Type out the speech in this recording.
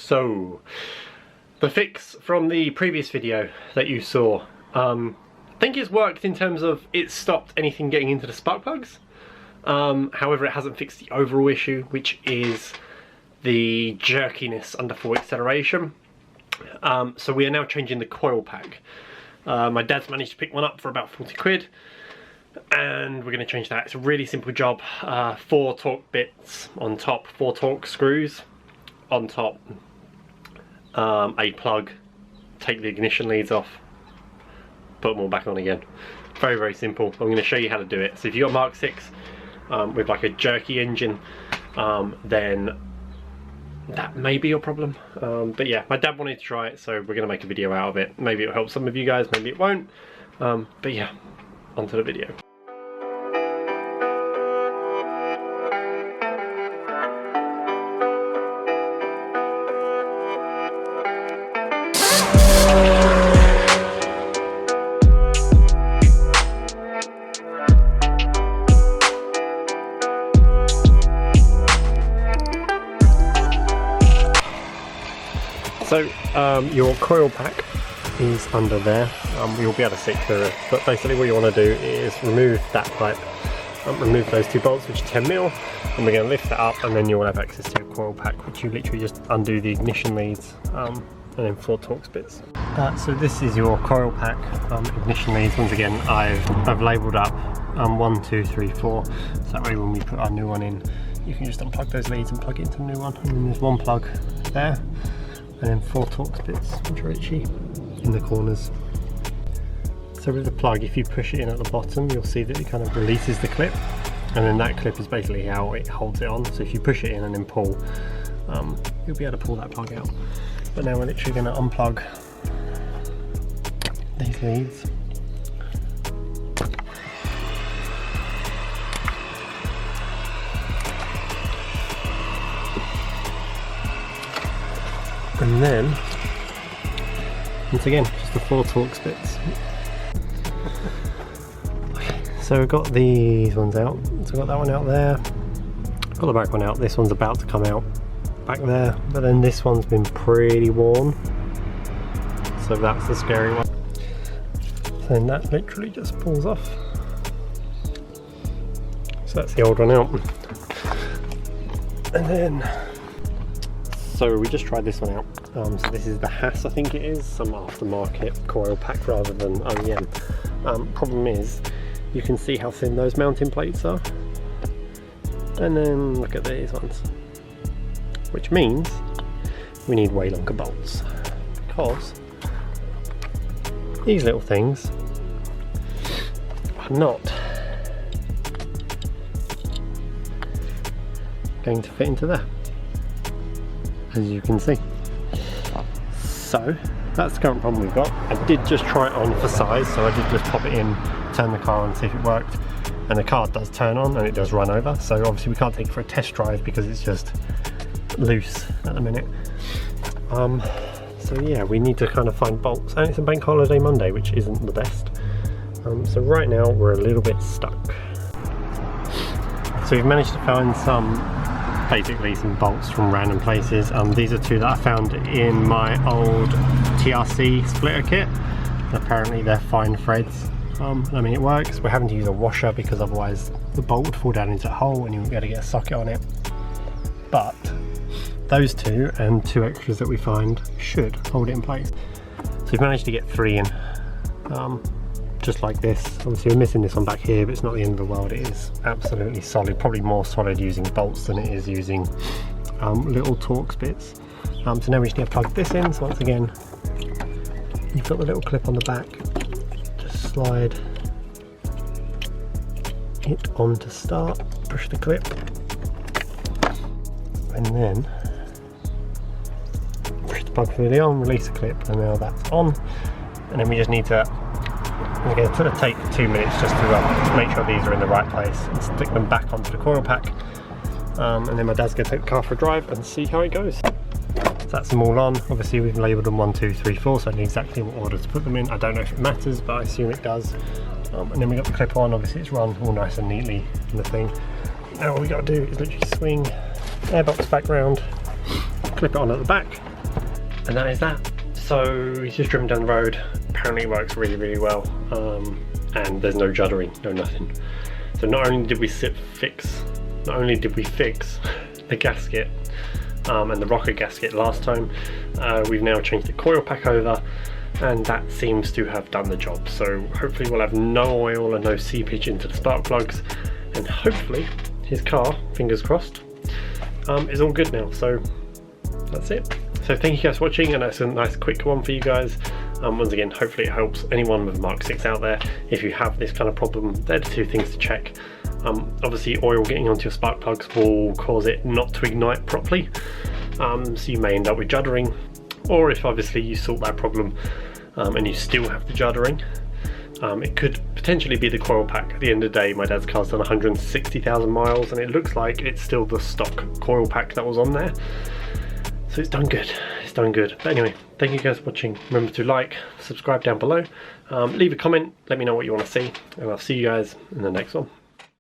So, the fix from the previous video that you saw, I think it's worked in terms of it's stopped anything getting into the spark plugs. However, it hasn't fixed the overall issue, which is the jerkiness under full acceleration. So we are now changing the coil pack. My dad's managed to pick one up for about 40 quid. And we're going to change that. It's a really simple job. 4 torque bits on top, 4 torque screws on top, a plug, take the ignition leads off, put them all back on again. Very, very simple. I'm going to show you how to do it. So if you've got Mk6 with like a jerky engine, then that may be your problem. But yeah, my dad wanted to try it, so we're going to make a video out of it. Maybe it'll help some of you guys, maybe it won't. But yeah, onto the video. So your coil pack is under there. You'll be able to see through it, but basically what you want to do is remove that pipe, remove those 2 bolts, which are 10mm, and we're going to lift that up, and then you'll have access to your coil pack, which you literally just undo the ignition leads and then 4 Torx bits. So this is your coil pack ignition leads. Once again, I've labelled up 1, 2, 3, 4, so that way when we put our new one in, you can just unplug those leads and plug it into the new one. And then there's 1 plug there, and then 4 Torx bits, which are itchy in the corners. So with the plug, if you push it in at the bottom, you'll see that it kind of releases the clip, and then that clip is basically how it holds it on. So if you push it in and then pull, you'll be able to pull that plug out. But now we're literally going to unplug these leads. And then, once again, just the 4 Torx bits. Okay, so we've got these ones out. So we've got that one out there. Got the back one out. This one's about to come out back there. But then this one's been pretty worn. So that's the scary one. So then that literally just pulls off. So that's the old one out. And then, so we just tried this one out. So this is the Haas, I think it is, some aftermarket coil pack rather than OEM. Problem is, you can see how thin those mounting plates are. And then look at these ones. Which means we need way longer bolts. Because these little things are not going to fit into there, as you can see. So that's the current problem we've got. I did just try it on for size, so I did just pop it in, turn the car on, see if it worked, and the car does turn on and it does run over. So obviously we can't take it for a test drive because it's just loose at the minute. So yeah, we need to kind of find bolts, and it's a bank holiday Monday, which isn't the best. So right now we're a little bit stuck. So we've managed to find basically some bolts from random places. These are 2 that I found in my old TRC splitter kit. Apparently they're fine threads. I mean, it works. We're having to use a washer because otherwise the bolt would fall down into a hole and you won't be able to get a socket on it. But those 2 and 2 extras that we find should hold it in place. So we've managed to get 3 in, just like this. Obviously we're missing this one back here, but it's not the end of the world. It is absolutely solid, probably more solid using bolts than it is using little Torx bits. So now we just need to plug this in. So once again, you've got the little clip on the back, just slide it on to start, push the clip, and then push the plug fully on, release the clip, and now that's on. And then we just need to, we're going to take 2 minutes just to make sure these are in the right place and stick them back onto the coil pack. And then my dad's going to take the car for a drive and see how it goes. So that's them all on. Obviously we've labelled them 1, 2, 3, 4, so I know exactly what order to put them in. I don't know if it matters, but I assume it does. And then we got the clip on. Obviously it's run all nice and neatly in the thing. Now all we got to do is literally swing airbox back round, clip it on at the back, and that is that. So he's just driven down the road. Apparently it works really, really well, and there's no juddering, no nothing. So not only did we fix the gasket and the rocker gasket last time, we've now changed the coil pack over, and that seems to have done the job. So hopefully we'll have no oil and no seepage into the spark plugs, and hopefully his car, fingers crossed, is all good now. So that's it. So thank you guys for watching, and that's a nice quick one for you guys. Once again, hopefully it helps anyone with Mk6 out there. If you have this kind of problem, they're the two things to check. Obviously oil getting onto your spark plugs will cause it not to ignite properly, so you may end up with juddering, or if obviously you sort that problem and you still have the juddering, it could potentially be the coil pack. At the end of the day, my dad's car's done 160,000 miles, and it looks like it's still the stock coil pack that was on there. So it's done good, it's done good. But anyway, thank you guys for watching. Remember to like, subscribe down below, leave a comment, let me know what you want to see, and I'll see you guys in the next one.